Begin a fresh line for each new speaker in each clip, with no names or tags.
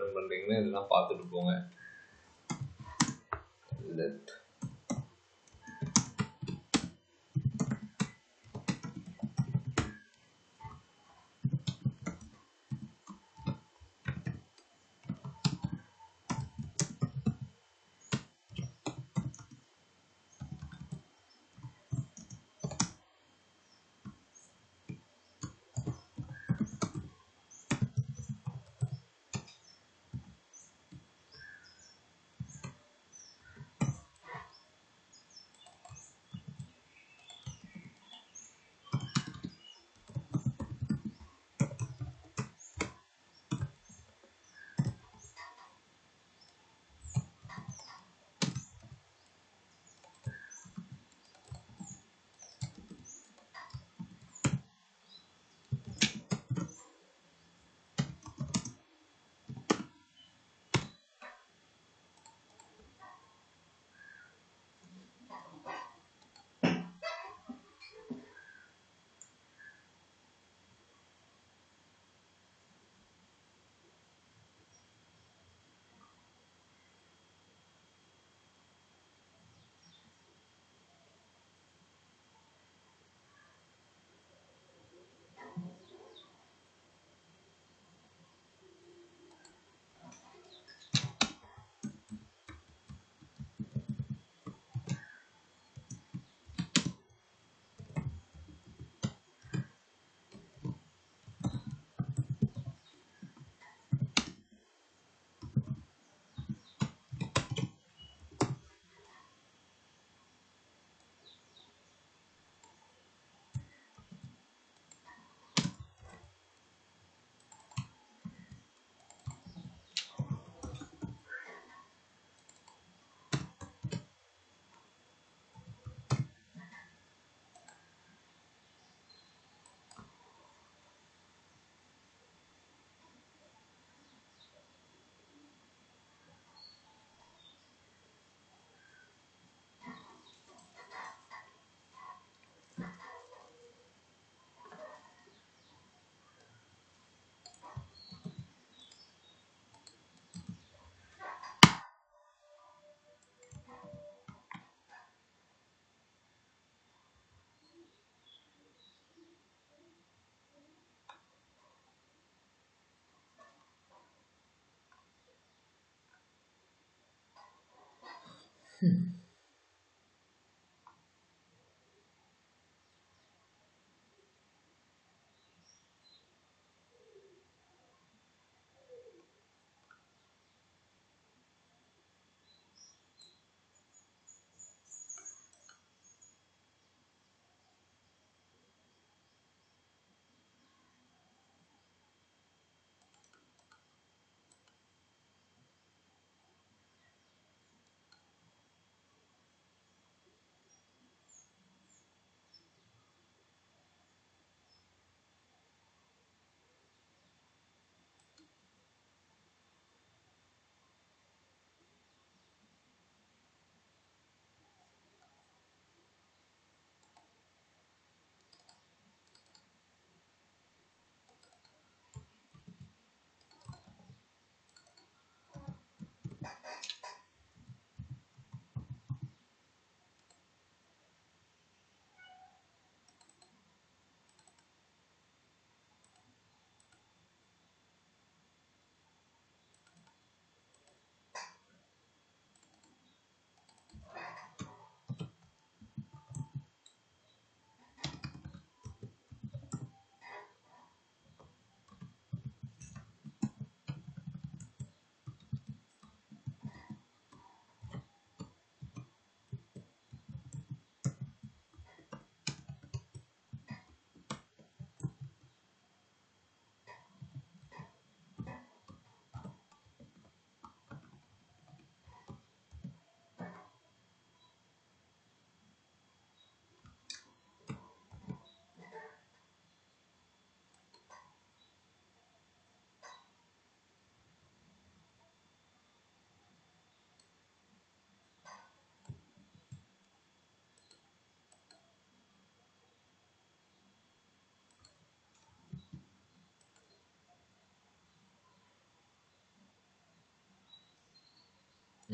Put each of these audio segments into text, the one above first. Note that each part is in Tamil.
அட்டன் பண்ணுறீங்கன்னு இதெல்லாம் பார்த்துட்டு போங்க. லெட்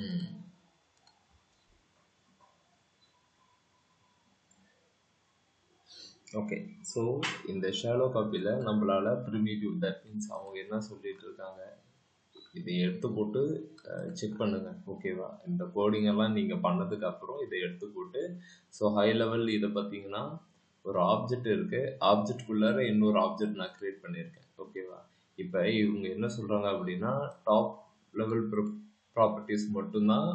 ம். ஓகே. ஸோ இந்த ஷாலோ காப்பியில் நம்மளால ப்ரிமிட்டிவ் தட் மீன்ஸ் அவங்க என்ன சொல்லிட்டு இருக்காங்க இதை எடுத்து போட்டு செக் பண்ணுங்க. ஓகேவா? இந்த கோடிங் எல்லாம் நீங்கள் பண்ணதுக்கு அப்புறம் இதை எடுத்து போட்டு ஸோ ஹை லெவல் இதை பார்த்தீங்கன்னா ஒரு ஆப்ஜெக்ட் இருக்கு. ஆப்ஜெக்ட்குள்ளார இன்னொரு ஆப்ஜெக்ட் நான் கிரியேட் பண்ணியிருக்கேன். ஓகேவா? இப்போ இவங்க என்ன சொல்றாங்க அப்படின்னா டாப் லெவல் ப்ராப்பர்ட்டிஸ் மட்டும்தான்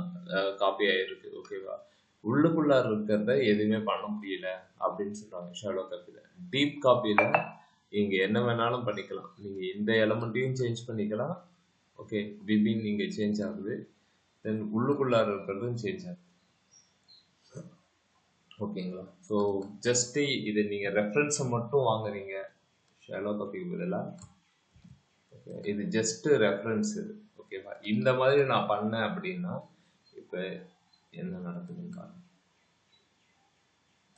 காப்பி ஆயிருக்கு. ஓகேவா? உள்ளுக்குள்ளார இருக்கிறத எதுவுமே பண்ண முடியல அப்படின்னு சொல்றாங்க ஷாலோ காப்பியில். டீப் காப்பியில் இங்க என்ன வேணாலும் பண்ணிக்கலாம். நீங்க இந்த எலமெண்ட்டையும் சேஞ்ச் பண்ணிக்கலாம். ஓகே, விபின் இங்க சேஞ்ச் ஆகுது. தென் உள்ளுக்குள்ளார இருக்கிறதும் சேஞ்ச் ஆகுது. ஓகேங்களா? ஸோ ஜஸ்ட் இது நீங்க ரெஃபரன்ஸை மட்டும் வாங்குறீங்க ஷாலோ காப்பிக்கு பதிலாக. ஓகே, இது ஜஸ்ட் ரெஃபரன்ஸ். ஓகேவா? இந்த மாதிரி நான் பண்ணேன் அப்படின்னா இப்போ என்ன நடக்குதுன்னு பாருங்க.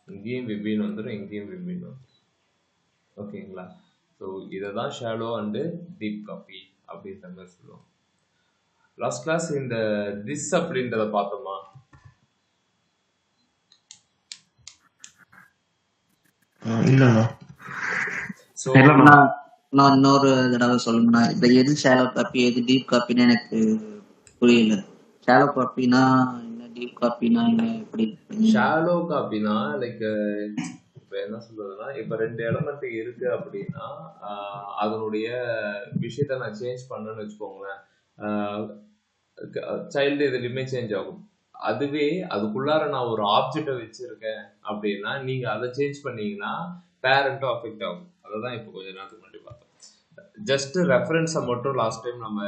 இங்கேயும் விபின் வந்துடும், இங்கேயும் விபின் வந்துடும். ஓகேங்களா? ஸோ இதை தான் ஷாலோ அண்டு டீப் காப்பி அப்படின்ற மாதிரி சொல்லுவோம். லாஸ்ட் கிளாஸ் இந்த திஸ் அப்படின்றத பார்த்தோமா?
இல்லண்ணா.
ஸோ
நான் இன்னொரு தடவை சொல்லுங்கண்ணா. இந்த எது ஷாலோ காப்பி எது டீப் காப்பின்னு எனக்கு புரியல. ஷாலோ காப்பினா என்ன, டீப் காப்பினா என்ன, எப்படி?
ஷாலோ காப்பினா லைக் இப்போ என்ன சொல்றதுன்னா இப்போ 2 எலமெண்ட் இருக்கு அப்படின்னா அதனுடைய விஷயத்த நான் சேஞ்ச் பண்ணேன்னு வச்சுக்கோங்களேன். சைல்டு இதுலையுமே சேஞ்ச் ஆகும். அதுவே அதுக்குள்ளார நான் ஒரு ஆப்ஜெக்டை வச்சிருக்கேன் அப்படின்னா நீங்க அதை சேஞ்ச் பண்ணீங்கன்னா பேரண்ட்டும் அஃபெக்ட் ஆகும். அதை தான் இப்போ கொஞ்ச நேரத்துக்கு முன்னாடி பார்த்தோம். ஜஸ்ட் ரெஃபரன்ஸை மட்டும் லாஸ்ட் டைம் நம்ம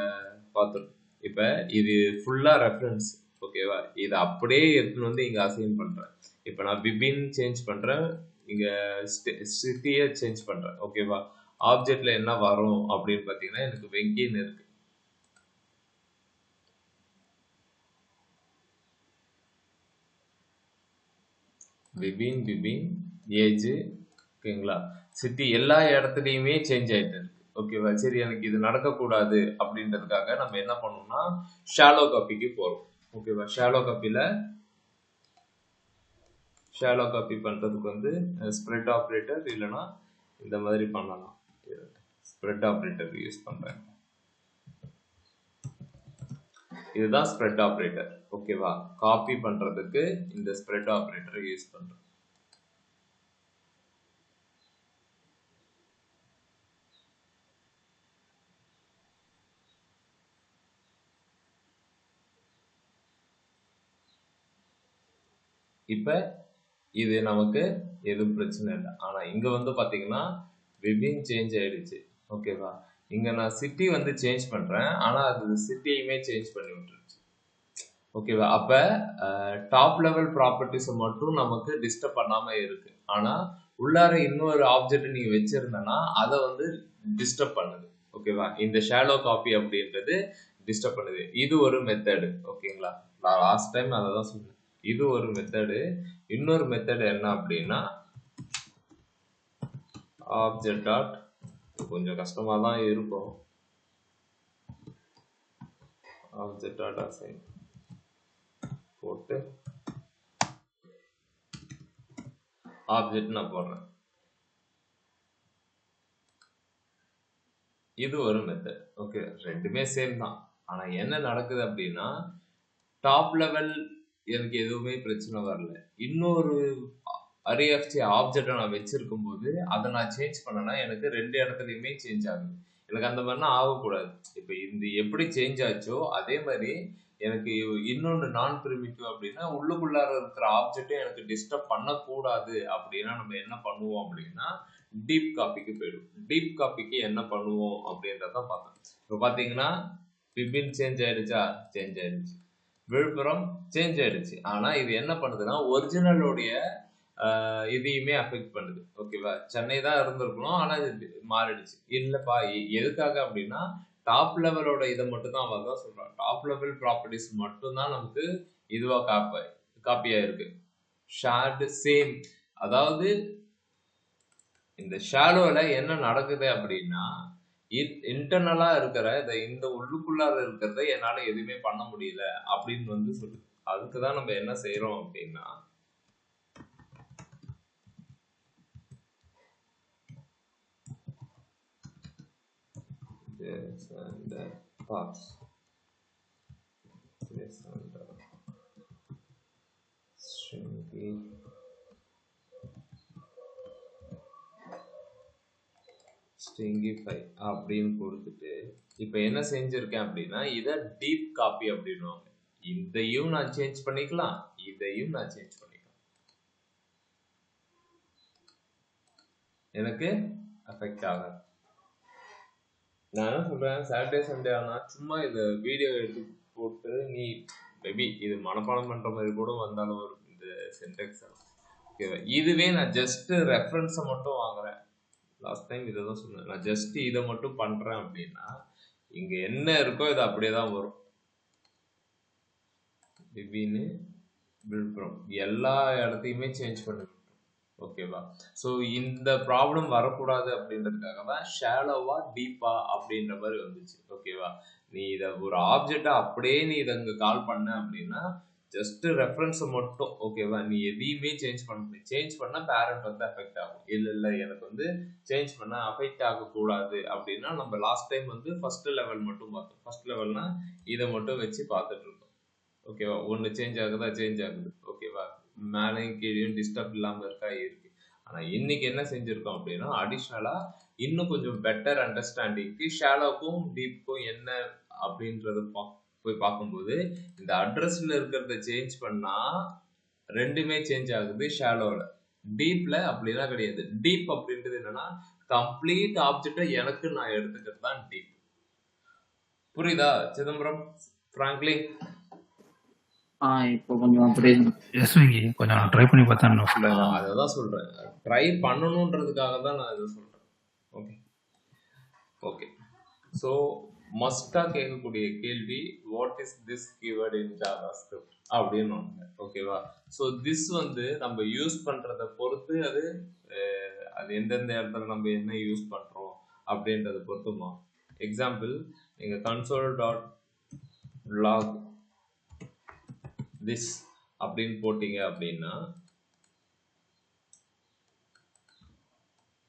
பார்த்தோம். இப்போ இது ஃபுல்லாக ரெஃபரன்ஸ். ஓகேவா? இதை அப்படியே எடுத்துன்னு வந்து இங்கே அசைன் பண்ணுறேன். இப்போ நான் பிபின் சேஞ்ச் பண்ணுறேன், இங்கே சிட்டியை சேஞ்ச் பண்ணுறேன். ஓகேவா? ஆப்ஜெக்ட்ல என்ன வரும் அப்படின்னு பார்த்தீங்கன்னா எனக்கு வெங்கின்னு இருக்கு. பிபின் ஏஜ். ஓகேங்களா? சிட்டி எல்லா இடத்துலையுமே சேஞ்ச் ஆயிட்டு இருக்கு. ஓகேவா? சரி, எனக்கு இது நடக்கக்கூடாது அப்படின்றதுக்காக நம்ம என்ன பண்ணோம்னா ஷாலோ காப்பிக்கு போறோம். ஓகேவா? ஷாலோ காப்பி பண்றதுக்கு வந்து ஸ்ப்ரெட் ஆப்ரேட்டர் இல்லைன்னா இந்த மாதிரி பண்ணலாம். ஸ்ப்ரெட் ஆப்ரேட்டர் யூஸ் பண்றேன். இதுதான் ஸ்ப்ரெட் ஆப்ரேட்டர். ஓகேவா? காப்பி பண்றதுக்கு இந்த ஸ்ப்ரெட் ஆப்ரேட்டரை யூஸ் பண்றேன். இப்ப இது நமக்கு எதுவும் பிரச்சனை இல்லை. ஆனா இங்க வந்து பாத்தீங்கன்னா விபின் சேஞ்ச் ஆயிடுச்சு. ஓகேவா? இங்க நான் சிட்டி வந்து சேஞ்ச் பண்றேன், ஆனா அது சிட்டியுமே சேஞ்ச் பண்ணி விட்டுருச்சு. ஓகேவா? அப்ப டாப் லெவல் ப்ராப்பர்ட்டிஸ் மட்டும் நமக்கு டிஸ்டர்ப் பண்ணாம இருக்கு. ஆனா உள்ளார இன்னொரு ஆப்ஜெக்ட் நீங்க வச்சிருந்தனா அதை வந்து டிஸ்டர்ப் பண்ணுது. ஓகேவா? இந்த ஷாலோ காப்பி அப்படின்றது டிஸ்டர்ப் பண்ணுது. இது ஒரு மெத்தடு. ஓகேங்களா? நான் லாஸ்ட் டைம் அதை தான் சொன்னேன். இது ஒரு மெத்தடு. இன்னொரு மெத்தட் என்ன அப்படின்னா ஆப்ஜெக்ட் டாட், கொஞ்சம் கஷ்டமா தான் இருக்கும். ஆப்ஜெக்ட் டாட் அசைன் போட்டு ஆப்ஜெக்ட் நான் போடுறேன். இது ஒரு மெத்தட். ஓகே, ரெண்டுமே சேம் தான். ஆனா என்ன நடக்குது அப்படின்னா டாப் லெவல் எனக்கு எதுவுமே பிரச்சனை வரல. இன்னொரு RFC ஆப்ஜெக்டை நான் வச்சிருக்கும் போது அதை நான் சேஞ்ச் பண்ணனா எனக்கு 2 இடத்துலையுமே சேஞ்ச் ஆகுது. எனக்கு அந்த மாதிரிலாம் ஆகக்கூடாது. இப்போ இந்த எப்படி சேஞ்ச் ஆச்சோ அதே மாதிரி எனக்கு இன்னொன்று நான் பிரிமிட்டிவ் அப்படின்னா உள்ளுக்குள்ளார இருக்கிற ஆப்ஜெக்டை எனக்கு டிஸ்டர்ப் பண்ணக்கூடாது அப்படின்னா நம்ம என்ன பண்ணுவோம் அப்படின்னா டீப் காப்பிக்கு போயிடும். டீப் காப்பிக்கு என்ன பண்ணுவோம் அப்படின்றத பார்த்தோம். இப்போ பார்த்தீங்கன்னா பிபின் சேஞ்ச் ஆயிடுச்சா? சேஞ்ச் ஆயிடுச்சு. விழுப்புரம் சேஞ்ச் ஆயிடுச்சு. ஆனா இது என்ன பண்ணுதுன்னா ஒரிஜினலோடைய இதையுமே அஃபெக்ட் பண்ணுது. ஓகேவா? சென்னை தான் இருந்திருக்கணும், ஆனா இது மாறிடுச்சு. இல்லப்பா எதுக்காக அப்படின்னா டாப் லெவலோட இதை மட்டும் தான் அவன் தான் சொல்றான். டாப் லெவல் ப்ராப்பர்ட்டிஸ் மட்டும் தான் நமக்கு இதுவா காப்பியா இருக்கு. Shared same. அதாவது இந்த ஷாலோல என்ன நடக்குது அப்படின்னா இன்டர்னலா இருக்கிற இந்த உள்ளுக்குள்ளார இருக்கிறத என்னால எதுவுமே பண்ண முடியல அப்படின்னு வந்து சொல்லுது. அதுக்குதான் நம்ம என்ன செய்யறோம் அப்படின்னா this and parts this and stringy stringify அப்படின்னு கொடுத்துட்டு இப்ப என்ன செஞ்சிருக்கேன் அப்படின்னா இதை டீப் காப்பி அப்படின்னுவாங்க. இதையும் நான் சேஞ்ச் பண்ணிக்கலாம், இதையும் நான் சேஞ்ச் பண்ணிக்கலாம். எனக்கு அஃபெக்ட் ஆகாது. நான் என்ன சொல்றேன், சாட்டர்டே சண்டே ஆனா சும்மா இதை வீடியோ எடுத்து போட்டு நீ மேபி இது மனப்பாடம் பண்ற மாதிரி கூட வந்தாலும் வரும் இந்த சென்டெக்ஸ். ஓகேவா, இதுவே நான் ஜஸ்ட் ரெஃபரன்ஸை மட்டும் வாங்குறேன். லாஸ்ட் டைம் இதை தான் சொன்னேன், நான் ஜஸ்ட் இதை மட்டும் பண்றேன் அப்படின்னா இங்க என்ன இருக்கோ இது அப்படியே தான் வரும். விபின்னு விழுப்புரம் எல்லா இடத்தையுமே சேஞ்ச் பண்ணி ஓகேவா. ஸோ இந்த ப்ராப்ளம் வரக்கூடாது அப்படின்றதுக்காக தான் ஷேலோவா டீப்பா அப்படின்ற மாதிரி வந்துச்சு. ஓகேவா, நீ இதை ஒரு ஆப்ஜெக்டா அப்படியே நீ இதை இங்கே கால் பண்ண அப்படின்னா ஜஸ்ட் ரெஃபரன்ஸை மட்டும் ஓகேவா, நீ எதையுமே சேஞ்ச் பண்ணா பேரண்ட் வந்து அஃபெக்ட் ஆகும். இல்லை எனக்கு வந்து சேஞ்ச் பண்ண அஃபெக்ட் ஆகக்கூடாது அப்படின்னா நம்ம லாஸ்ட் டைம் வந்து ஃபர்ஸ்ட் லெவல் மட்டும் பார்த்தோம். ஃபர்ஸ்ட் லெவல்னா இதை மட்டும் வச்சு பார்த்துட்டு இருக்கோம். ஓகேவா, ஒன்று சேஞ்ச் ஆகுது. ஓகேவா, மேலேயும் கீழேயும் டிஸ்டர்ப் இல்லாமல் இருக்கா இருக்கு. ஆனால் இன்னைக்கு என்ன செஞ்சுருக்கோம் அப்படின்னா அடிஷ்னலா இன்னும் கொஞ்சம் பெட்டர் அண்டர்ஸ்டாண்டிங்க்கு ஷேலோக்கும் டீப்புக்கும் என்ன அப்படின்றத போய் பார்க்கும்போது இந்த அட்ரஸ்ல இருக்கிறத சேஞ்ச் பண்ணா ரெண்டுமே சேஞ்ச் ஆகுது. ஷேலோவில், டீப்ல அப்படிலாம் கிடையாது. டீப் அப்படின்றது என்னன்னா கம்ப்ளீட் ஆப்ஜெக்டை எனக்கு நான் எடுத்துக்கிறது தான் டீப். புரியுதா சிதம்பரம், பிராங்க்லின்?
இப்போ கொஞ்சம் அப்படியே
கொஞ்சம் நான் ட்ரை பண்ணி பார்த்தேன்.
அதான் சொல்றேன், ட்ரை பண்ணணுன்றதுக்காக தான் நான் இதை சொல்றேன். Okay okay. ஸோ மஸ்டா கேட்கக்கூடிய கேள்வி what is this keyword in JavaScript அப்படின்னு ஒன்று. ஓகேவா, ஸோ திஸ் வந்து நம்ம யூஸ் பண்றதை பொறுத்து அது எந்தெந்த இடத்துல நம்ம என்ன யூஸ் பண்றோம் அப்படின்றத பொறுத்துமா. எக்ஸாம்பிள், நீங்க console.log this அப்படின்னு போட்டீங்க அப்படின்னா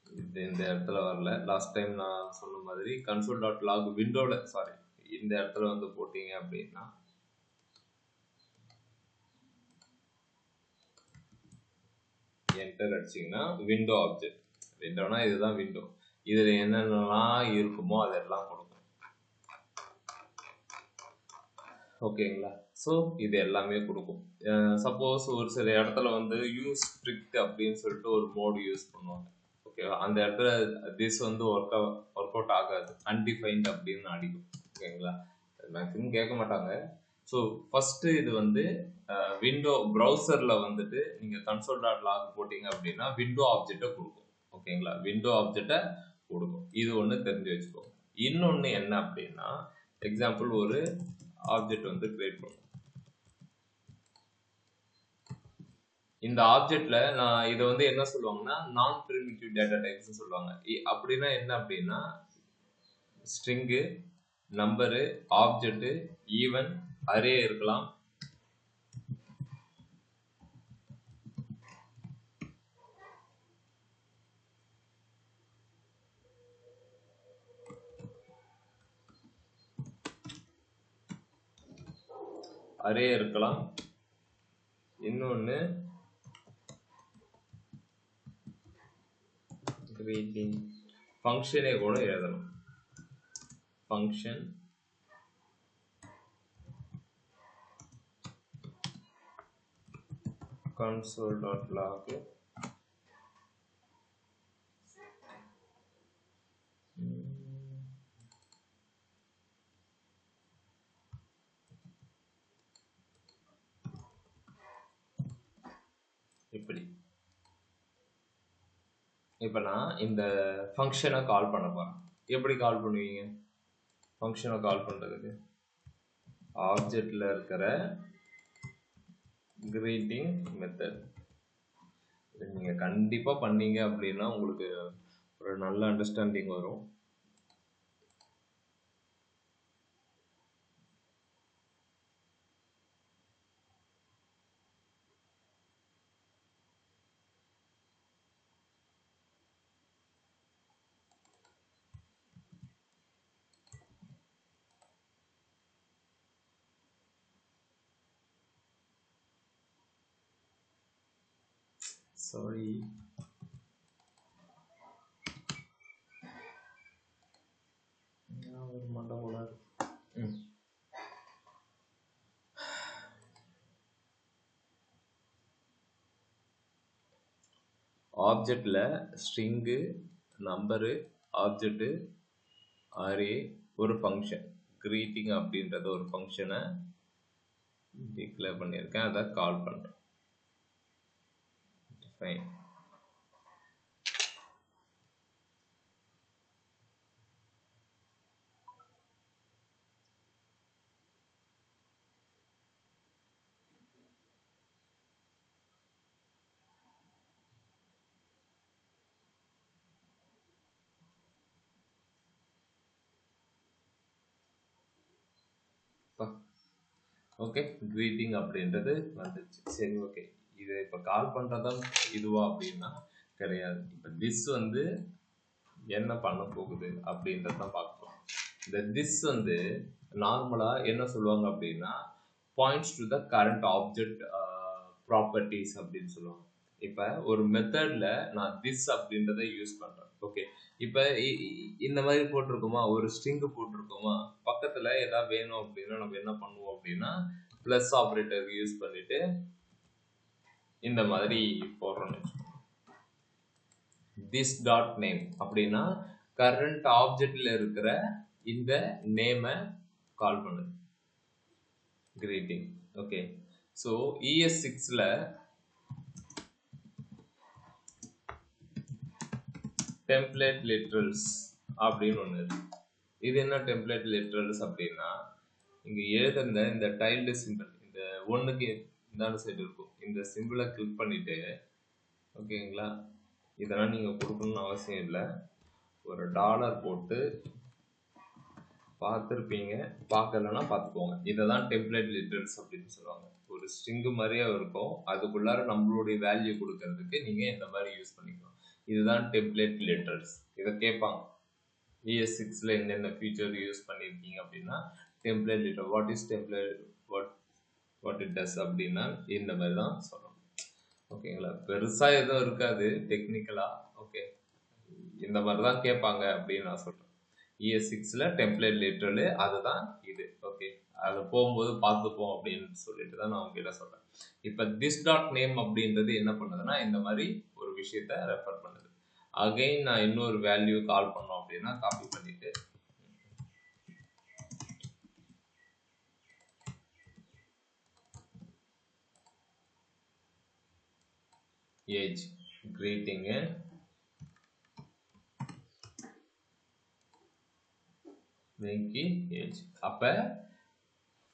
இது இந்த இடத்துல வரல. லாஸ்ட் டைம் நான் சொன்ன மாதிரி console.log விண்டோல இந்த இடத்துல வந்து போட்டீங்க அப்படின்னா என்டர் அடிச்சிங்கன்னா விண்டோ ஆப்ஜெக்ட். விண்டோனா இதுதான் விண்டோ, இதுல என்னென்னலாம் இருக்குமோ அதெல்லாம் கொடுக்கும். ஓகேங்களா, ஸோ இது எல்லாமே கொடுக்கும். சப்போஸ் ஒரு சில இடத்துல வந்து யூஸ் ஸ்ட்ரிக்ட் அப்படின்னு சொல்லிட்டு ஒரு மோடு யூஸ் பண்ணுவாங்க. ஓகேவா, அந்த இடத்துல திஸ் வந்து ஒர்க் அவுட் ஆகாது, அன்டிஃபைன்ட் அப்படின்னு அடிக்கும். ஓகேங்களா, மேக்ஸிமம் கேட்க மாட்டாங்க. ஸோ ஃபர்ஸ்ட் இது வந்து விண்டோ ப்ரௌசர்ல வந்துட்டு நீங்க console.log போட்டீங்க அப்படின்னா விண்டோ ஆப்ஜெக்டை கொடுக்கும். ஓகேங்களா, விண்டோ ஆப்ஜெக்டை கொடுக்கும். இது ஒன்று தெரிஞ்சு வச்சுக்கோங்க. இன்னொன்று என்ன அப்படின்னா, எக்ஸாம்பிள் ஒரு ஆப்ஜெக்ட் வந்து கிரியேட் பண்ணும். இந்த ஆப்ஜெக்ட்ல நான் இதை வந்து என்ன சொல்லுவாங்கன்னா நான் பிரிமிட்டிவ் டேட்டா டைப்ஸ் சொல்லுவாங்க. அப்படின்னா என்ன அப்படின்னா string, number, object, even, array இருக்கலாம். அரே இருக்கலாம். இன்னொன்னு கிரீட்டிங் ஃபங்க்ஷனே கூட எழுதணும். ஃபங்க்ஷன் console.log இப்படி. இப்போ நான் இந்த ஃபங்க்ஷனை கால் பண்ண போறேன். எப்படி கால் பண்ணுவீங்க? ஃபங்க்ஷனை கால் பண்றதுக்கு ஆப்ஜெக்ட்ல இருக்கிற கிரீட்டிங் மெத்தட் நீங்க கண்டிப்பா பண்ணீங்க அப்படின்னா உங்களுக்கு ஒரு நல்ல அண்டர்ஸ்டாண்டிங் வரும். சாரி, ஒரு மண்டை போடாது. ஆப்ஜெக்ட்ல ஸ்ட்ரிங்கு, நம்பரு, ஆப்ஜெக்ட், அரே, ஒரு ஃபங்க்ஷன் greeting அப்படின்றது ஒரு ஃபங்க்ஷனை டிக்ளேர் பண்ணியிருக்கேன். அதை கால் பண்றேன். ஃபைன். ஓகே, greeting அப்படின்றது வந்துச்சு. சரி, ஓகே. இது இப்போ கால் பண்ணுறதும் இதுவா அப்படின்னா கிடையாது. இப்போ this வந்து என்ன பண்ண போகுது அப்படின்றத தான் பார்க்கணும். இந்த this வந்து நார்மலாக என்ன சொல்லுவாங்க அப்படின்னா points to the current object properties அப்படின்னு சொல்லுவாங்க. இப்போ ஒரு மெத்தடில் நான் this அப்படின்றத யூஸ் பண்ணுறேன். ஓகே, இப்போ இந்த மாதிரி போட்டிருக்கோமா, ஒரு ஸ்ட்ரிங்கு போட்டிருக்கோமா, பக்கத்தில் ஏதாவது வேணும் அப்படின்னா நம்ம என்ன பண்ணுவோம் அப்படின்னா ப்ளஸ் ஆப்ரேட்டர் யூஸ் பண்ணிட்டு இந்த மாதிரி போடுறோம்னு வச்சுக்கோங்க. this dot name அப்படின்னா கரண்ட் ஆப்ஜெக்ட்ல இருக்கிற இந்த நேமை கால் பண்ணுது, greeting. ஓகே, ஸோ ES6ல டெம்ப்ளேட் லிட்ரல்ஸ் அப்படின்னு ஒன்று இருக்கு. இது என்ன டெம்ப்ளேட் லிட்ரல்ஸ் அப்படின்னா இங்கே எழுதுந்த இந்த டைல்டு சிம்பிள், இந்த ஒன்றுக்கு இந்தான சைடு இருக்கும், இந்த சிம்பிளை கிளிக் பண்ணிட்டு ஓகேங்களா, இதெல்லாம் நீங்கள் கொடுக்கணும்னு அவசியம் இல்லை. ஒரு டாலர் போட்டு பார்த்துருப்பீங்க, பார்க்கலன்னா பார்த்துக்கோங்க. இதை தான் டெம்ப்ளேட் லிட்ரல்ஸ் அப்படின்னு சொல்லுவாங்க. ஒரு ஸ்ட்ரிங்கு மாதிரியே இருக்கும், அதுக்குள்ளார நம்மளுடைய வேல்யூ கொடுக்கறதுக்கு நீங்கள் இந்த மாதிரி யூஸ் பண்ணிக்கலாம். இதுதான் டெம்ப்ளேட் லிட்ரல்ஸ். இதை கேட்பாங்க ES6ல என்னென்ன ஃபீச்சர் யூஸ் பண்ணியிருக்கீங்க அப்படின்னா template literal, what is template, what it does அப்படின்னா இந்த மாதிரி தான் சொல்லணும். ஓகேங்களா, பெருசாக எதுவும் இருக்காது டெக்னிக்கலாக. ஓகே, இந்த மாதிரி தான் கேட்பாங்க அப்படின்னு நான் சொல்கிறேன். ES6ல டெம்ப்ளேட் லிட்ரலு அதுதான் இது. ஓகே, அதை போகும்போது பார்த்துப்போம் அப்படின்னு சொல்லிட்டு தான் நான் உங்ககிட்ட சொல்கிறேன். இப்போ this dot name அப்படின்றது என்ன பண்ணுதுன்னா இந்த மாதிரி ஒரு விஷயத்த ரெஃபர் பண்ணுது. அகைன் நான் இன்னொரு வேல்யூ கால் பண்ணோம் அப்படின்னா காப்பி பண்ணிட்டு ஏஜ் கிரீட்டிங்கு ஏஜ். அப்ப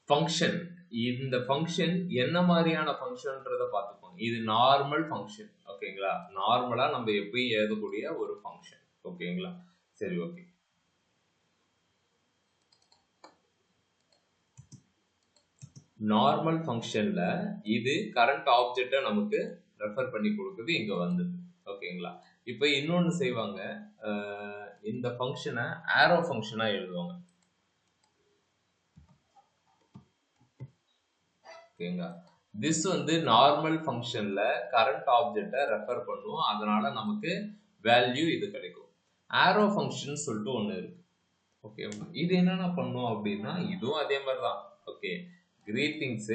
ஃபங்க்ஷன், இந்த ஃபங்க்ஷன் என்ன மாதிரியான ஃபங்க்ஷன்றத பார்த்துப்போம். இது நார்மல் ஃபங்க்ஷன். ஓகேங்களா, நார்மலா நம்ம எப்பயும் எழுதக்கூடிய ஒரு ஃபங்க்ஷன். ஓகேங்களா, சரி, ஓகே. நார்மல் ஃபங்க்ஷன்ல இது கரண்ட் ஆப்ஜெக்டை நமக்கு ரெஃபர் பண்ணி கொடுக்குது, இங்க வந்தது. ஓகேங்களா, இப்போ இன்னொன்னு செய்வாங்க, இந்த ஃபங்க்ஷனை ஆரோ ஃபங்க்ஷனா எழுதுவாங்க. ஓகேங்களா, திஸ் வந்து நார்மல் ஃபங்க்ஷன்ல கரண்ட் ஆப்ஜெக்டை ரெஃபர் பண்ணுவோம், அதனால நமக்கு வேல்யூ இது கிடைக்கும். ஆரோ ஃபங்க்ஷன் சொல்லிட்டு ஒன்று இருக்கு. ஓகே, இது என்னென்ன பண்ணும் அப்படின்னா இதுவும் அதே மாதிரி தான். ஓகே, கிரீட்டிங்ஸ்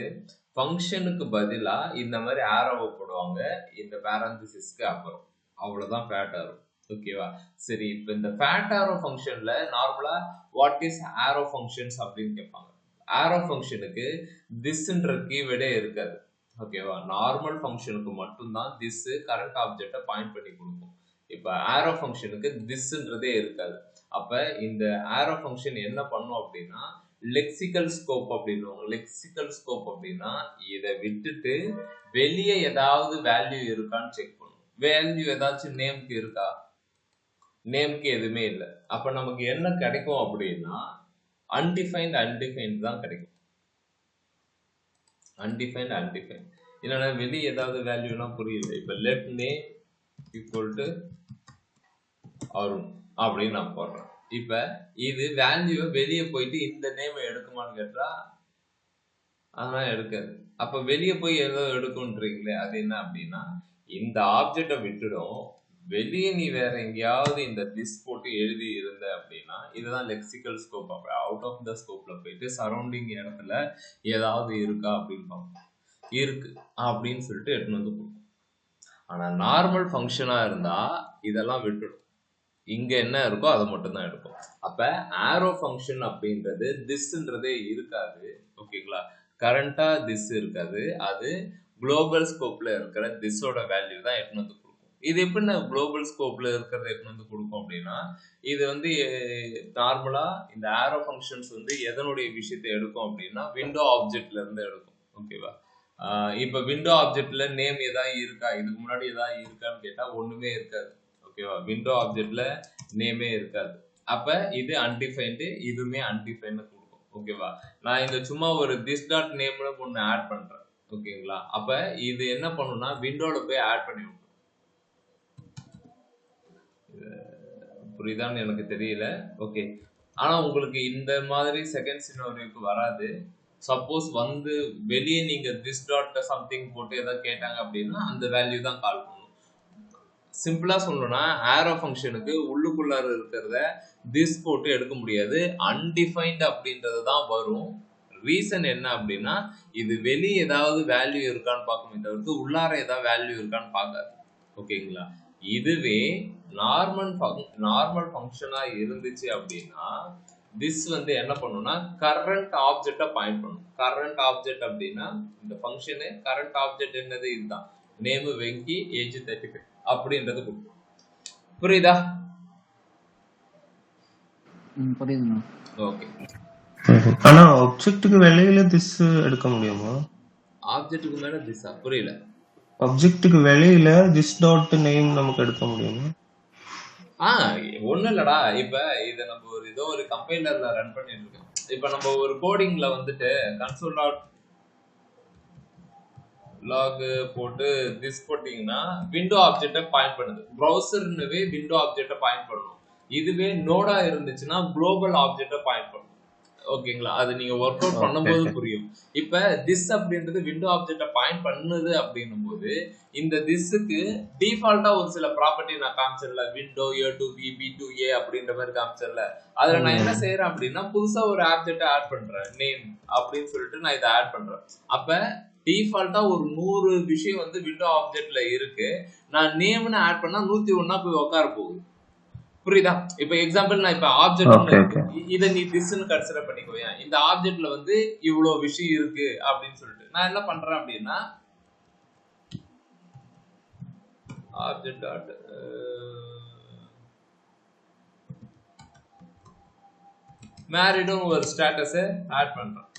ஃபங்க்ஷனுக்கு பதிலாக இந்த மாதிரி ஆரோவை போடுவாங்க இந்த பேரந்திசிஸ்க்கு அப்புறம், அவ்வளோதான் ஃபேட் ஆரோ. ஓகேவா, சரி. இப்போ இந்த ஃபேட் ஆரோ ஃபங்க்ஷன்ல நார்மலா வாட் இஸ் ஆரோ ஃபங்க்ஷன்ஸ் அப்படின்னு கேட்பாங்க. ஆரோ ஃபங்க்ஷனுக்கு திஸ்ன்ற கீவேர்டே இருக்காது. ஓகேவா, நார்மல் ஃபங்க்ஷனுக்கு மட்டும்தான் திஸ் கரண்ட் ஆப்ஜெக்டை பாயிண்ட் பண்ணி கொடுக்கும். இப்போ ஆரோ ஃபங்க்ஷனுக்கு திஸ்ன்றதே இருக்காது. அப்ப இந்த ஆரோ ஃபங்க்ஷன் என்ன பண்ணும் அப்படின்னா லெக்சிக்கல் ஸ்கோப் அப்படின்னு. லெக்சிக்கல் ஸ்கோப் அப்படின்னா இதை விட்டுட்டு வெளியே ஏதாவது வேல்யூ இருக்கான்னு செக் பண்ணும். வேல்யூ ஏதாச்சும் நேம்க்கு இருக்கா, நேம்க்கு எதுவுமே இல்லை. அப்ப நமக்கு என்ன கிடைக்கும் அப்படின்னா அன்டிஃபைன்ட் தான் கிடைக்கும். அன்டிஃபைன்ட் இல்லைன்னா வெளியே ஏதாவது வேல்யூனா புரியல. இப்ப let name equal to Arun அப்படின்னு நான் போடுறேன். இப்ப இது வேல்யூ வெளியே போயிட்டு இந்த நேம் எடுக்குமான்னு கேட்டா அதெல்லாம் எடுக்காது. அப்ப வெளியே போய் ஏதோ எடுக்கும்ன்றீங்களே, அது என்ன அப்படின்னா இந்த ஆப்ஜெக்டை விட்டுடும். வெளியே நீ வேற எங்கேயாவது இந்த திஸ் போட்டு எழுதி இருந்த அப்படின்னா இதுதான் லெக்சிக்கல் ஸ்கோப். அப்ப அவுட் ஆஃப் த ஸ்கோப்ல போயிட்டு சரௌண்டிங் இடத்துல ஏதாவது இருக்கா அப்படின்னு பார்ப்போம். இருக்கு அப்படின்னு சொல்லிட்டு எடுத்துன்னு வந்து கொடுக்கும். ஆனா நார்மல் ஃபங்க்ஷனா இருந்தா இதெல்லாம் விட்டுடும். இங்க என்ன இருக்கோ அதை மட்டும் தான் எடுக்கும். அப்ப ஆரோ ஃபங்க்ஷன் அப்படின்றது திஸ்ன்றதே இருக்காது. ஓகேங்களா? கரண்டா திஸ் இருக்காது. அது குளோபல் ஸ்கோப்ல இருக்கிற திஸோட வேல்யூ தான் எடுத்துன்னு வந்து கொடுக்கும். இது எப்படி நான் குளோபல் ஸ்கோப்ல இருக்கிறத எடுத்துன்னு வந்து கொடுக்கும் அப்படின்னா இது வந்து நார்மலா இந்த ஆரோ ஃபங்க்ஷன்ஸ் வந்து எதனுடைய விஷயத்தை எடுக்கும் அப்படின்னா விண்டோ ஆப்ஜெக்ட்ல இருந்து எடுக்கும். ஓகேவா? இப்ப விண்டோ ஆப்ஜெக்ட்ல நேம் ஏதாவது இருக்கா, இதுக்கு முன்னாடி ஏதாவது இருக்கான்னு கேட்டா ஒண்ணுமே இருக்காது. ஓகேவா? விண்டோ ஆப்ஜெக்ட்ல நேமே இருக்காது. அப்ப இது அன்டிஃபைன்டு, இதுவுமே அன்டிஃபைன்டு கொடுக்கும். ஓகேவா? நான் இந்த சும்மா ஒரு திஸ் டாட் நேம்னு ஒன்று ஆட் பண்றேன். ஓகேங்களா? அப்ப இது என்ன பண்ணும்னா விண்டோல போய் ஆட் பண்ணி விடும். புரியுதான்னு எனக்கு தெரியல. ஓகே, ஆனா உங்களுக்கு இந்த மாதிரி செகண்ட் சினாரியோக்கு வராது. சப்போஸ் வந்து வெளியே நீங்க திஸ் டாட் சம்திங் போட்டு ஏதாவது கேட்டாங்க அப்படின்னா அந்த வேல்யூ தான் கால் பண்ணும். சிம்பிளா சொல்லணும்னா ஆரோ ஃபங்க்ஷனுக்கு உள்ளுக்குள்ளார இருக்கிறத திஸ் போட்டு எடுக்க முடியாது. அன்டிஃபைன்ட் அப்படின்றது தான் வரும். ரீசன் என்ன அப்படின்னா இது வெளியே ஏதாவது வேல்யூ இருக்கான்னு பார்க்குமே தவிர்த்து உள்ளார ஏதாவது வேல்யூ இருக்கான்னு பார்க்காது. ஓகேங்களா? இதுவே நார்மல் ஃபங்க்ஷனா இருந்துச்சு அப்படின்னா திஸ் வந்து என்ன பண்ணும்னா கரண்ட் ஆப்ஜெக்டை பாயிண்ட் பண்ணும். கரண்ட் ஆப்ஜெக்ட் அப்படின்னா இந்த ஃபங்க்ஷனு கரண்ட் ஆப்ஜெக்ட் என்னது இதுதான். நேமு வெங்கி ஏஜ் 35 அப்படின்றது கொடுக்கும். புரியுதா?
புரியுதுண்ணா.
ஓகே.
ஆனா ஆப்ஜெக்ட்டுக்கு வெளியில திஸ் எடுக்க முடியுமா?
ஆப்ஜெக்ட்டுக்கு மேல திஸ்ஸா? புரியல.
ஆப்ஜெக்ட்டுக்கு வெளியில திஸ் டாட் நேம் நமக்கு எடுக்க முடியுமா?
ஒண்ணும் இல்லடா. இப்ப இத நம்ம ஏதோ ஒரு கம்பைலர்ல ரன் பண்ணிட்டு இருக்கோம். இப்ப நம்ம ஒரு கோடிங்ல வந்துட்டு கன்சோல் டாட் லாக் போட்டு திஸ் போட்டீங்கன்னா விண்டோ ஆப்ஜெக்டை பாயிண்ட் பண்ணுது. ப்ரௌசர்னுவே விண்டோ ஆப்ஜெக்டை பாயிண்ட் பண்ணணும். இதுவே நோடா இருந்துச்சுன்னா குளோபல் ஆப்ஜெக்டை பாயிண்ட் பண்ணணும். ஓகேங்களா? அது நீங்க ஒர்க் அவுட் பண்ணும்போது புரியும். இப்ப திஸ் அப்படின்றது விண்டோ ஆப்ஜெக்டை பாயிண்ட் பண்ணுது அப்படின்னும் போது இந்த திஸ்ஸுக்கு டிஃபால்ட்டா ஒரு சில ப்ராப்பர்ட்டி நான் காமிச்சிடல. Window A to B, B to A அப்படின்ற மாதிரி காமிச்சிடல. அதுல நான் என்ன செய்யறேன் அப்படின்னா புதுசா ஒரு ஆப்ஜெக்டை ஆட் பண்றேன். நேம் அப்படின்னு சொல்லிட்டு நான் இதை ஆட் பண்றேன். அப்ப டிஃபால்ட்டா ஒரு 100 விஷயம் வந்து விண்டோ ஆப்ஜெக்ட்ல இருக்கு. நான் நேம்னு ஆட் பண்ணா 101 போய் உட்கார போகுது. புரியுதா? இப்ப எக்ஸாம்பிள் நான் இப்ப ஆப்ஜெக்ட் இதை நீ திஸ்ன்னு கன்சிடர் பண்ணிக்கோயா. இந்த ஆப்ஜெக்ட்ல வந்து இவ்வளவு விஷயம் இருக்கு அப்படின்னு சொல்லிட்டு நான் என்ன பண்றேன் அப்படின்னா ஆப்ஜெக்ட் டாட் மேரிடும் ஒரு ஸ்டேட்டஸ் ஆட் பண்றேன்.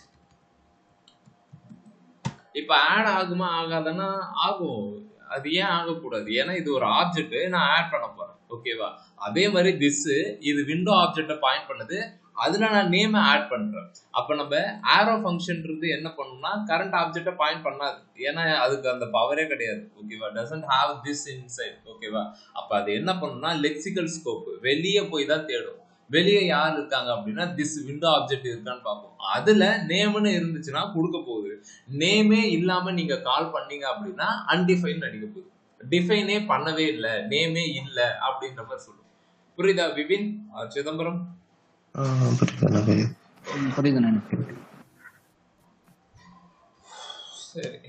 இப்ப ஆட் ஆகுமா ஆகாதுன்னா ஆகும். அது ஏன் ஆகக்கூடாது? ஏன்னா இது ஒரு ஆப்ஜெக்ட் நான் ஆட் பண்ண போறேன். ஓகேவா? அதே மாதிரி திஸ் இது விண்டோ ஆப்ஜெக்டை பாயிண்ட் பண்ணுது. அதுல நான் நேம் ஆட் பண்றேன். அப்ப நம்ம ஆரோ ஃபங்க்ஷன்றது என்ன பண்ணும்னா கரண்ட் ஆப்ஜெக்டை பாயிண்ட் பண்ணாது. ஏன்னா அதுக்கு அந்த பவரே கிடையாது. ஓகேவா? Doesn't have this inside. ஓகேவா? அப்ப அது என்ன பண்ணும்னா லெக்சிக்கல் ஸ்கோப் வெளியே போய் தான் தேடும். வெளியே யார் இருக்காங்க அப்படின்னா திஸ் விண்டோ ஆப்ஜெக்ட் இருக்கான்னு பார்ப்போம். அதுல நேம்னு இருந்துச்சுன்னா கொடுக்க போகுது. நேமே இல்லாம நீங்க கால் பண்ணீங்க அப்படின்னா அன்டிஃபைன் அடிக்க போகுது. டிஃபைனே பண்ணவே இல்லை, நேமே இல்லை அப்படின்ற மாதிரி சொல்லுவோம். புரியுதா விபின் சிதம்பரம்?
புரியுதுண்ணா.
சரி,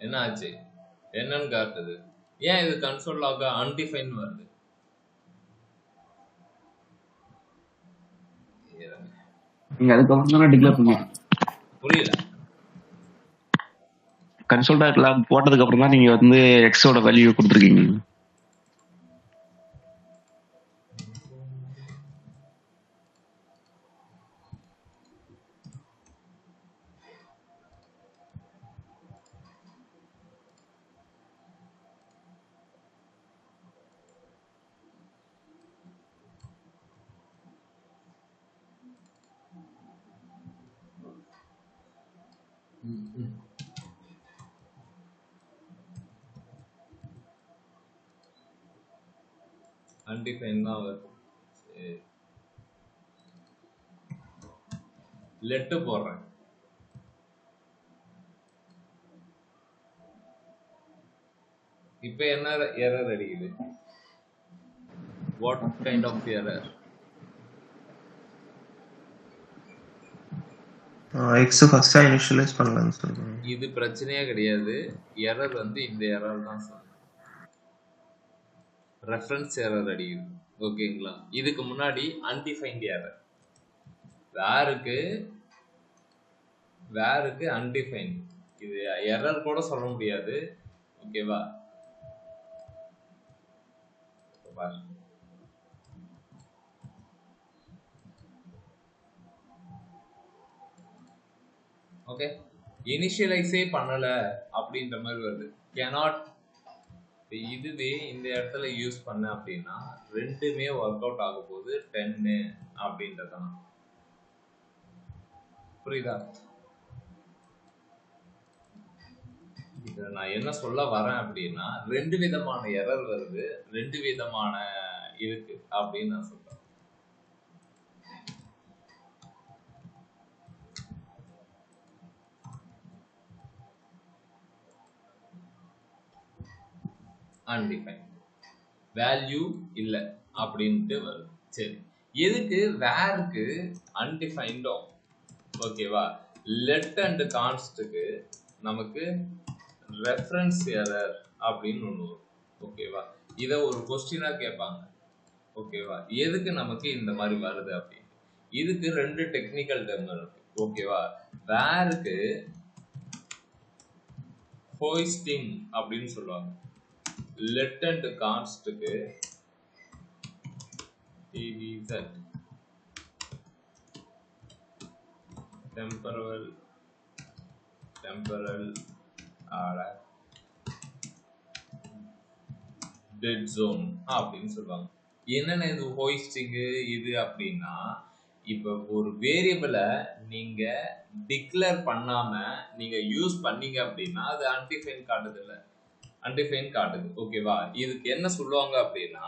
என்ன ஆச்சு? என்னன்னு காட்டுது. ஏன் இது கன்சோல் லாக் அன்டிஃபைன் வருது?
நீங்க அதுக்கப்புறம் தானே டிக்ளேர் பண்ணுவீங்க.
புரியல.
கன்சோல் டாட் லாக் போட்டதுக்கு அப்புறம் தான் நீங்க வந்து எக்ஸோட வேல்யூ கொடுத்துருக்கீங்க.
அன்டிஃபைன் தான் வருது. சரி, லெட்டு போடுறேன். இப்ப என்ன எரர் அடிக்குது? What kind of error?
X ஃபர்ஸ்டா இனிஷியலைஸ் பண்ணலாம்னு சொல்றேன்.
இது பிரச்சனையே கிடையாது. எரர் வந்து இந்த எரர் தான் சார். ரெஃபரன்ஸ் எரர் அடிக்குது. ஓகேங்களா? இதுக்கு முன்னாடி அன்டிஃபைன்ட் எரர். வேருக்கு அன்டிஃபைன்ட். இது எரர் கூட சொல்ல முடியாது. ஓகேவா? பாரு. ஓகே, இனிஷியலைஸே பண்ணல அப்படின்ற மாதிரி வருது. கேனாட். இதுவே இந்த இடத்துல யூஸ் பண்ண அப்படின்னா ரெண்டுமே ஒர்க் அவுட் ஆக போகுது 10 அப்படின்றதான். புரியுதா? இது நான் என்ன சொல்ல வரேன் அப்படின்னா ரெண்டு விதமான எரர் வருது, ரெண்டு விதமான இருக்கு அப்படின்னு நான் சொல்றேன். அன்டிஃபைன் வேல்யூ இல்ல அப்படின்ட்டு வருது. சரி, எதுக்கு வேருக்கு அன்டிஃபைன்டோ? ஓகேவா? லெட் அண்ட் கான்ஸ்டுக்கு நமக்கு ரெஃபரன்ஸ் எரர் அப்படின்னு ஒன்று வரும். ஓகேவா? இதை ஒரு கொஸ்டினா கேட்பாங்க. ஓகேவா? எதுக்கு நமக்கு இந்த மாதிரி வருது அப்படின்னு. இதுக்கு ரெண்டு டெக்னிக்கல் டெர்ம் இருக்கு. ஓகேவா? வேருக்கு ஹோஸ்டிங் அப்படின்னு சொல்லுவாங்க. லெட் அண்ட் கான்ஸ்டுக்கு TVZ temporal டெட் ஜோன் அப்படின்னு சொல்லுவாங்க. என்னென்ன இது ஹோஸ்டிங்கு இது அப்படின்னா, இப்போ ஒரு வேரியபிளை நீங்க டிக்ளேர் பண்ணாம நீங்க யூஸ் பண்ணீங்க அப்படின்னா அது அன்டிஃபைன் காட்டுது இல்ல, அன்டிஃபைன் காட்டுது. ஓகேவா? இதுக்கு என்ன சொல்லுவாங்க அப்படின்னா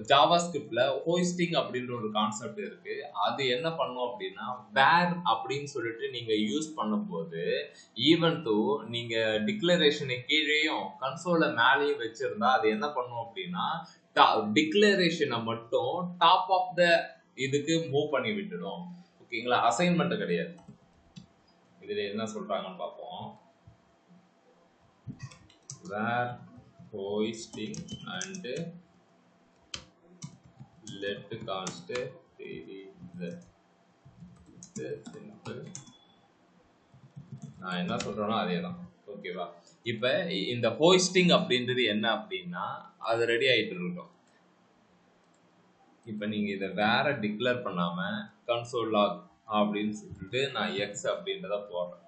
ஜாவா ஸ்கிரிப்ட்ல ஹோஸ்டிங் அப்படின்ற ஒரு கான்செப்ட் இருக்கு. அது என்ன பண்ணும் அப்படின்னா வேர் அப்படின்னு சொல்லிட்டு நீங்க யூஸ் பண்ணும்போது ஈவன் தோ நீங்க டிக்ளரேஷனை கீழேயும் கன்சோல மேலேயும் வச்சிருந்தா அது என்ன பண்ணும் அப்படின்னா டிக்ளரேஷனை மட்டும் டாப் ஆஃப் த இதுக்கு மூவ் பண்ணி விட்டுடும். ஓகேங்களா? அசைன்மெண்ட் கிடையாது. இதுல என்ன சொல்றாங்கன்னு பார்ப்போம். Var hoisting and let const simple. நான் என்ன சொல்றேனோ அதே தான். ஓகேவா? இப்ப இந்த ஹோஸ்டிங் அப்படின்றது என்ன அப்படின்னா அது ரெடி ஆயிட்டு இருக்கும். இப்ப நீங்க இதை வேற டிக்ளேர் பண்ணாம கன்சோல் லாக் அப்படின்னு சொல்லிட்டு நான் எக்ஸ் அப்படின்றத போடுறேன்.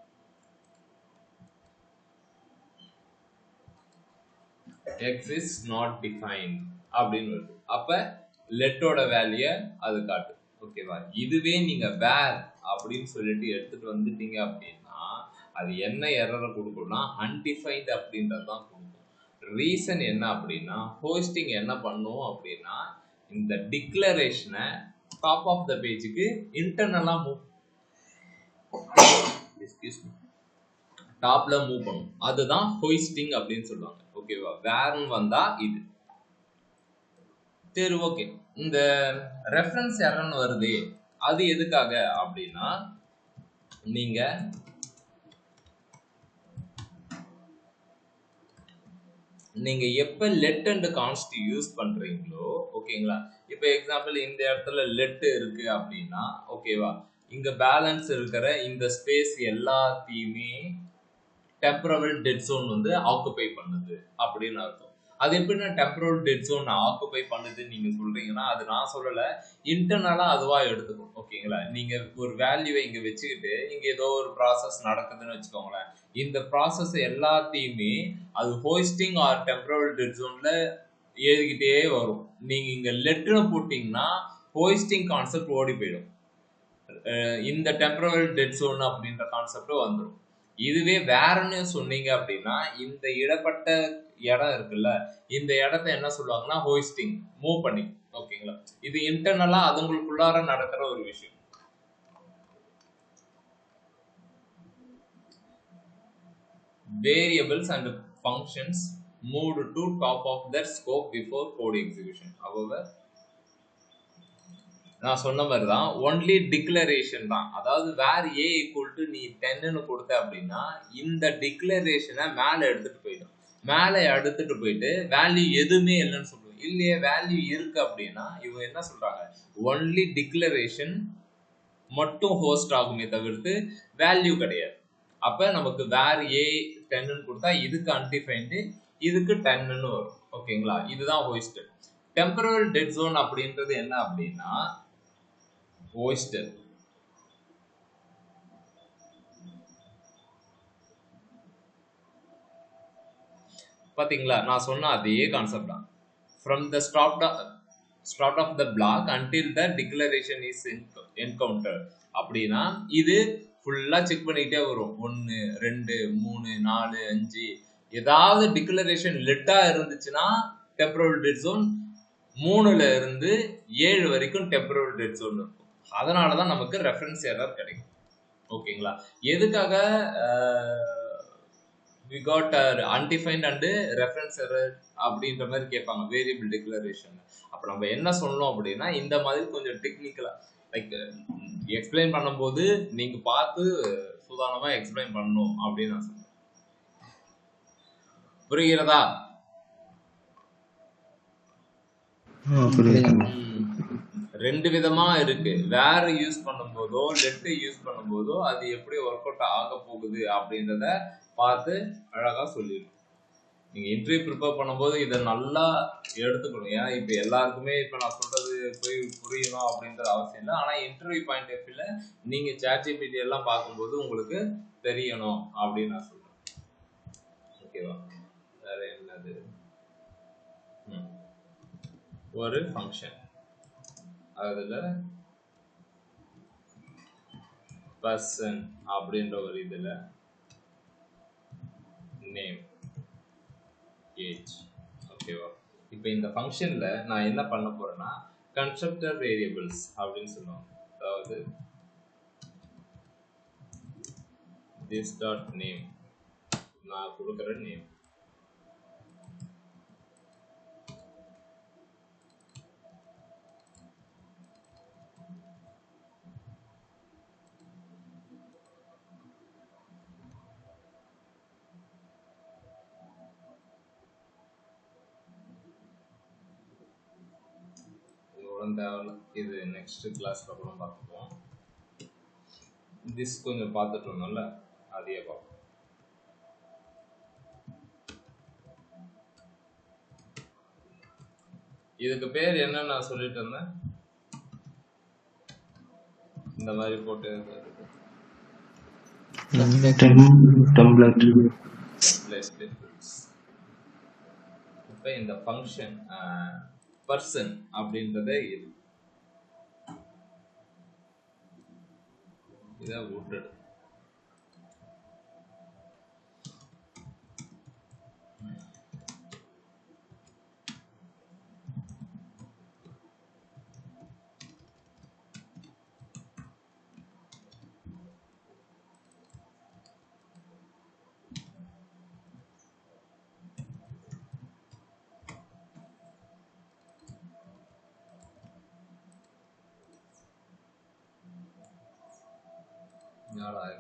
எக்ஸ் இஸ் நாட் டிஃபைன்ட் அப்படின்னு வருது. அப்ப லெட்டோட வேல்யூ அது காட்டு. ஓகேவா? இதுவே நீங்க வேர் அப்படின்னு சொல்லிட்டு எடுத்துட்டு வந்துட்டீங்க அப்படின்னா அது என்ன எரரை கொடுக்கும்னா அன்டிஃபைன்ட் அப்படின்றது தான் கொடுக்கும். ரீசன் என்ன அப்படின்னா ஹோஸ்டிங் என்ன பண்ணும் அப்படின்னா இந்த டிக்ளரேஷனை டாப் ஆஃப் த பேஜுக்கு இன்டர்னலா மூவ் டாப்ல மூவ் பண்ணும். அதுதான் ஹோஸ்டிங் அப்படின்னு சொல்லுவாங்க. ஓகேவா? வேர்னு வந்தா இது. சரி, ஓகே. இந்த ரெஃபரன்ஸ் எரர்னு வருது, அது எதுக்காக அப்படின்னா நீங்க எப்ப லெட் அண்ட் கான்ஸ்ட் யூஸ் பண்றீங்களோ, ஓகேங்களா? இப்ப எக்ஸாம்பிள் இந்த இடத்துல லெட் இருக்கு அப்படின்னா, ஓகேவா, இங்க பேலன்ஸ் இருக்கிற இந்த ஸ்பேஸ் எல்லாத்தையுமே டெம்பரபிள் டெட் ஜோன் வந்து ஆக்குபை பண்ணுது அப்படின்னு அர்த்தம். அது எப்படின்னா டெம்பரபிள் டெட் ஜோன் ஆக்குபை பண்ணுதுன்னு நீங்க சொல்றீங்கன்னா அது நான் சொல்லல, இன்டர்னலா அதுவா எடுத்துக்கும். ஓகேங்களா? நீங்க ஒரு வேல்யூவை இங்க வச்சுக்கிட்டு இங்க ஏதோ ஒரு ப்ராசஸ் நடக்குதுன்னு வச்சுக்கோங்களேன், இந்த ப்ராசஸ் எல்லாத்தையுமே அது ஹோஸ்டிங் ஆர் டெம்பரபிள் டெட் ஜோன்ல எழுதிக்கிட்டே வரும். நீங்க இங்க லெட்டர் போட்டீங்கன்னா ஹோஸ்டிங் கான்செப்ட் ஓடி போயிடும், இந்த டெம்பரபிள் டெட் ஜோன் அப்படின்ற கான்செப்ட் வந்துடும். இதுவே வேறன்னு சொன்னீங்க அப்படின்னா இந்த இடப்பட்ட இடம் இருக்குல்ல, இந்த இடத்த என்ன சொல்லுவாங்கன்னா ஹோஸ்டிங், மூவ் பண்ணி. ஓகேங்களா, இது இன்டர்னலா அதுங்களுக்குள்ளார நடக்கிற ஒரு விஷயம். Variables and functions moved to top of their scope before code execution. However, நான் சொன்ன மாதிரி தான் ஒன்லி டிக்ளரேஷன் தான். அதாவது வேர் ஏ ஈக்குவல் டு நீ 10ன்னு கொடுத்த அப்படின்னா இந்த டிக்ளரேஷனை மேலே எடுத்துட்டு போயிடும். மேலே எடுத்துட்டு போயிட்டு வேல்யூ எதுவுமே இல்லைன்னு சொல்லுவோம். இல்லையே வேல்யூ இருக்கு அப்படின்னா இவங்க என்ன சொல்றாங்க, ஒன்லி டிக்ளரேஷன் மட்டும் ஹோஸ்ட் ஆகுமே தவிர்த்து வேல்யூ கிடையாது. அப்ப நமக்கு வேர் ஏ 10ன்னு கொடுத்தா இதுக்கு அன்டிஃபைன்டு, இதுக்கு 10ன்னு வரும். ஓகேங்களா, இதுதான் ஹோஸ்ட். டெம்பரல் டெட் ஜோன் அப்படின்றது என்ன அப்படின்னா ஹோஸ்ட் பாத்தீங்களா, நான் சொன்ன அதே கான்செப்ட் தான். From the start of the block until the declaration is encounter அப்படின்னா இது ஃபுல்லா செக் பண்ணிக்கிட்டே வரும். 1 2 3 4 5 ஏதாவது டிக்ளரேஷன் லெட்டா இருந்துச்சுன்னா டெம்பரல் டெட் ஜோன், 3ல இருந்து 7 வரைக்கும் டெம்பரல் டெட் ஜோன் இருக்கும். அதனாலதான் நமக்கு ரெஃபரன்ஸ் எரர் கிடைக்கும். ஓகேங்களா, எதுக்காக we got undefined and reference error அப்படின்ற மாதிரி கேட்பாங்க வேரியபிள் டிக்ளரேஷன். அப்ப நம்ம என்ன சொல்லணும் அப்படின்னா இந்த மாதிரி கொஞ்சம் டெக்னிக்கலா லைக் எக்ஸ்பிளைன் பண்ணும்போது நீங்க பார்த்து சுதாரணமா எக்ஸ்பிளைன் பண்ணணும் அப்படின்னு நான் சொல்றேன். புரிகிறதா? ரெண்டு விதமா இருக்கு. வேர் யூஸ் பண்ணும்போதோ லெட் யூஸ் பண்ணும்போதோ அது எப்படி ஒர்க் அவுட் ஆக போகுது அப்படின்றத பார்த்து அழகா சொல்லிடும். நீங்க இன்டர்வியூ ப்ரிப்பேர் பண்ணும்போது இதை நல்லா எடுத்துக்கணும். ஏன்னா இப்ப எல்லாருக்குமே இப்ப நான் சொல்றது போய் புரியணும் அப்படின்ற அவசியம் இல்லை. ஆனா இன்டர்வியூ பாயிண்ட் ஆஃப் வியூல நீங்க ChatGPT எல்லாம் பார்க்கும்போது உங்களுக்கு தெரியணும் அப்படின்னு நான் சொல்றேன். ஓகேவா, வேற என்னது, ஒரு ஃபங்க்ஷன் அதுல பர்சன் அப்படின்ற ஒரு இதுல நேம் ஏஜ். ஓகேவா, இப்போ இந்த ஃபங்க்ஷன்ல நான் என்ன பண்ண போறேன்னா கன்ஸ்ட்ரக்டர் வேரியபிள்ஸ் அப்படின்னு சொல்லுவாங்க. அதாவது this dot name நான் கொடுக்குற நேம், தேவையில்ல, இது நெக்ஸ்ட் கிளாஸ்ல கூட பார்ப்போம். திஸ் கொஞ்சம் பார்த்துட்டு இருந்தோம்ல அதையே பார்ப்போம். இதுக்கு பேர் என்ன நான் சொல்லிட்டு இருந்தேன், இந்த மாதிரி போட்டு இப்ப இந்த ஃபங்க்ஷன் பர்சன் அப்படின்றத இதை விட்டுடு.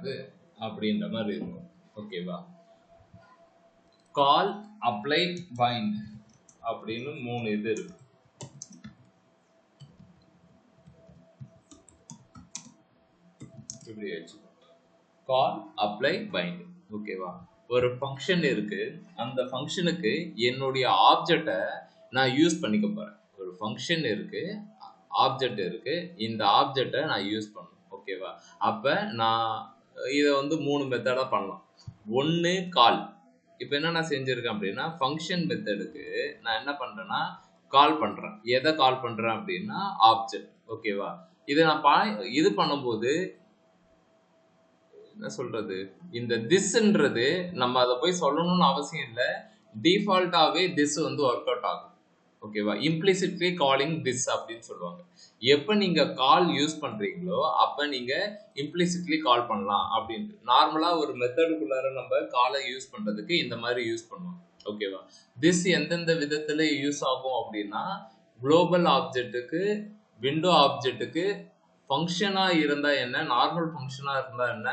இது அப்படின்ற மாதிரி இருக்கும். ஓகேவா, கால், அப்ளை, பைண்ட் அப்படின்னு 3 இது இருக்கு. இப்படி வச்சு கால், அப்ளை, பைண்ட். ஓகேவா, ஒரு ஃபங்க்ஷன் இருக்கு, அந்த ஃபங்க்ஷனுக்கு என்னுடைய ஆப்ஜெக்டை நான் யூஸ் பண்ணிக்க போறேன். ஒரு ஃபங்க்ஷன் இருக்கு, ஆப்ஜெக்ட் இருக்கு, இந்த ஆப்ஜெக்டை நான் யூஸ் பண்ணணும். ஓகேவா, அப்ப நான் இதை வந்து 3 மெத்தடா பண்ணலாம். 1 கால். இப்போ என்ன நான் செஞ்சிருக்கேன் அப்படின்னா ஃபங்க்ஷன் மெத்தடுக்கு நான் என்ன பண்றேன்னா கால் பண்றேன். எதை கால் பண்றேன் அப்படின்னா ஆப்ஜெக்ட். ஓகேவா, இதை நான் இது பண்ணும்போது என்ன சொல்றது, இந்த திஸ்ன்றது நம்ம அதை போய் சொல்லணும்னு அவசியம் இல்லை. டிஃபால்ட்டாவே திஸ் வந்து ஒர்க் அவுட் ஆகும். ஓகேவா? இம்ப்ளிசிட்லி காலிங் திஸ் அப்படின்னு சொல்லுவாங்க. எப்போ நீங்க கால் யூஸ் பண்றீங்களோ அப்ப நீங்க இம்ப்ளிசிட்லி கால் பண்ணலாம் அப்படின்ட்டு. நார்மலா ஒரு மெத்தடுக்குள்ளார நம்ம காலை யூஸ் பண்றதுக்கு இந்த மாதிரி யூஸ் பண்ணுவோம். ஓகேவா? திஸ் எந்தெந்த விதத்துல யூஸ் ஆகும் அப்படின்னா, குளோபல் ஆப்ஜெக்ட்டுக்கு, விண்டோ ஆப்ஜெக்ட்டுக்கு ஃபங்க்ஷனா இருந்தா என்ன, நார்மல் ஃபங்க்ஷனா இருந்தா என்ன,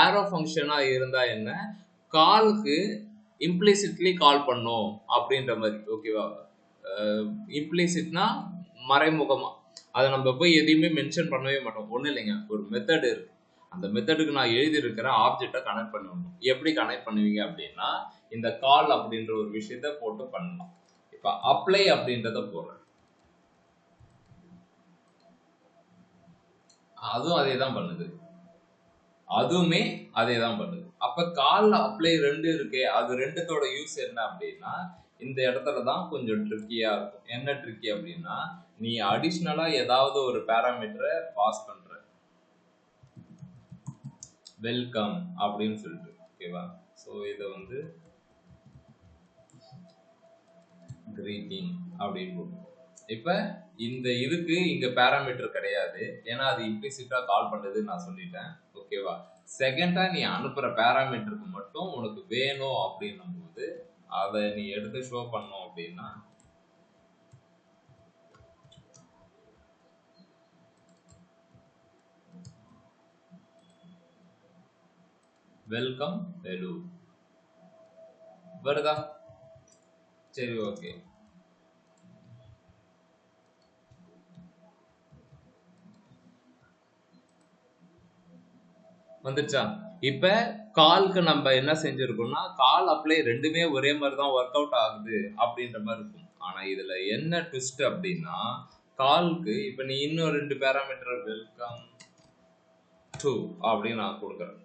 ஆரோ ஃபங்க்ஷனா இருந்தா என்ன, காலுக்கு இம்ப்ளிசிட்லி கால் பண்ணும் அப்படின்ற மாதிரி. ஓகேவா? இம்ப்ளிசிட்னா மறைமுகமா, அதை நம்ம போய் எதையுமே மென்ஷன் பண்ணவே மாட்டோம். ஒன்றும் இல்லைங்க, ஒரு மெத்தட் இருக்கு, அந்த மெத்தடுக்கு நான் எழுதியிருக்கிற ஆப்ஜெக்டை கனெக்ட் பண்ணணும். எப்படி கனெக்ட் பண்ணுவீங்க அப்படின்னா, இந்த கால் அப்படின்ற ஒரு விஷயத்த போட்டு பண்ணலாம். இப்போ அப்ளை அப்படின்றத போடுறேன், அதுவும் அதே தான் பண்ணுது, அதுவுமே அதே தான் பண்ணுது. அப்ப கால் அப்ளை ரெண்டு இருக்கே, அது ரெண்டுத்தோட யூஸ் என்ன அப்படின்னா, இந்த இடத்துல தான் கொஞ்சம் ட்ரிக்கியா இருக்கும். என்ன ட்ரிக்கி அப்படின்னா, நீ அடிஷ்னலா ஏதாவது ஒரு பேராமீட்டரை பாஸ் பண்ற, வெல்கம் அப்படின்னு சொல்லிட்டு. ஓகேவா? ஸோ இதை வந்து கிரீட்டிங் அப்படின்னு போடுவோம். இப்ப இந்த இதுக்கு இங்க பேராமீட்டர் கிடையாது, ஏன்னா அது இம்ப்ளிசிட்டா கால் பண்ணுதுன்னு நான் சொல்லிட்டேன். ஓகேவா? செகண்டா நீ அனுப்புற பேராமீட்டருக்கு மட்டும் உனக்கு வேணும் அப்படின்னும் போது அதை நீ எடுத்து ஷோ பண்ணோம் அப்படின்னா, வெல்கம் வெலு வருதா? சரி, ஓகே. வந்துருச்சா? இப்ப கால்க்கு நம்ம என்ன செஞ்சிருக்கோம்னா, கால் அப்ளை ரெண்டுமே ஒரே மாதிரி தான் ஒர்க் அவுட் ஆகுது அப்படின்ற மாதிரி இருக்கும். ஆனா இதுல என்ன ட்விஸ்ட் அப்படின்னா, கால்க்கு இப்ப நீ இன்னும் 2 பேராமீட்டர் வெல்கம் டு அப்படின்னு நான் கொடுக்குறேன்.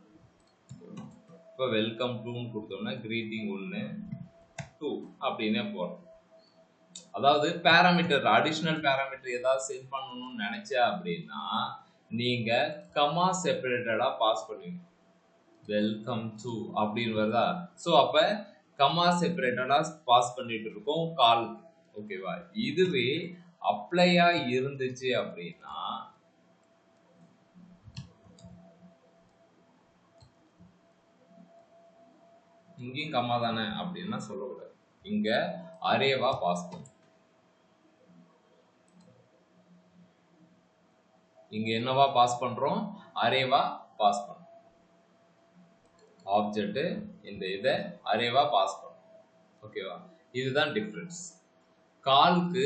இப்போ வெல்கம் டுன்னு கொடுத்தோம்னா கிரீட்டிங் 1 2 அப்படின்னே போறோம். அதாவது பேராமீட்டர், அடிஷனல் பேராமீட்டர் ஏதாவது செட் பண்ணணும்னு நினைச்சா அப்படின்னா நீங்க கமா செப்பரேட்டடா பாஸ் பண்ணுவீங்க. வெல்கம் டு அப்படின்னு வருதா? ஸோ அப்ப கமா செப்பரேட்டடா பாஸ் பண்ணிட்டு இருக்கோம் கால். ஓகேவா? இதுவே அப்ளையா இருந்துச்சு அப்படின்னா, இங்கேயும் கம்மா தானே அப்படின்னா சொல்லக்கூடாது, இங்க அரேவா பாஸ் பண்ணும். இங்க என்னவா பாஸ் பண்றோம்? அரேவா பாஸ் பண்ணும். ஆப்ஜெக்ட் இந்த இதை அரேவா பாஸ் பண்ணும். ஓகேவா? இதுதான் டிஃபரன்ஸ். கால்க்கு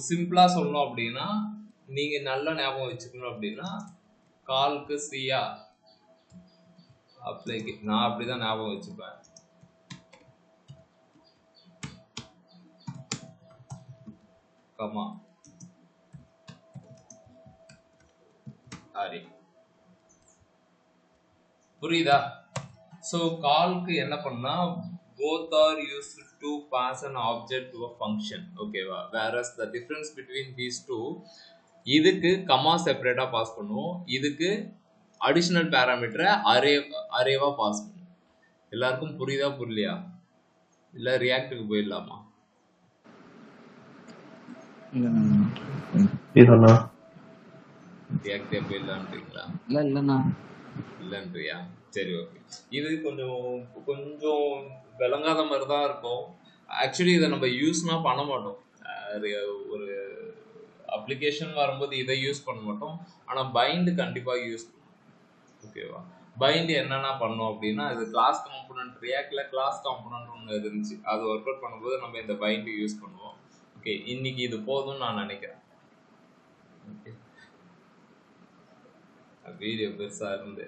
சிம்பிளா சொல்லணும் அப்படின்னா, நீங்க நல்ல ஞாபகம் வச்சுக்கணும் அப்படின்னா, கால்க்கு சியா அப்ளைக்கு நான் அப்படிதான் ஞாபகம் வச்சுப்பேன். Comma array. புரியுதா? ஸோ கால்க்கு என்ன பண்ணா, both are used to pass an object to a function. ஓகேவா? whereas the difference between these two, இதுக்கு கமா செப்பரேட்டா பாஸ் பண்ணுவோம், இதுக்கு அடிஷனல் பேராமீட்டரை அரேவா பாஸ் பண்ணுவோம். எல்லாருக்கும் புரியுதா புரியலையா? இல்ல ரியாக்டுக்கு போயிடலாமா? ரியாக்டே போயிடலான்றீங்களா? இல்லைன்றியா? சரி, ஓகே. இது கொஞ்சம் விளங்காத மாதிரி தான் இருக்கும். ஆக்சுவலி இதை நம்ம யூஸ்னா பண்ண மாட்டோம். ஒரு அப்ளிகேஷன் வரும்போது இதை யூஸ் பண்ண மாட்டோம், ஆனால் பைண்டு கண்டிப்பாக யூஸ் பண்ணுவோம். ஓகேவா? பைண்டு என்னென்ன பண்ணோம் அப்படின்னா, இது கிளாஸ் காம்பனன்ட், ரியாக்ட்ல கிளாஸ் காம்பனன்ட் ஒன்று இருந்துச்சு, அது ஒர்க் அவுட் பண்ணும்போது நம்ம இந்த பைண்டு யூஸ் பண்ணுவோம். ஓகே, இன்னைக்கு இது போதும்னு நான் நினைக்கிறேன். ஓகே, வீடியோ பெருசாக இருந்து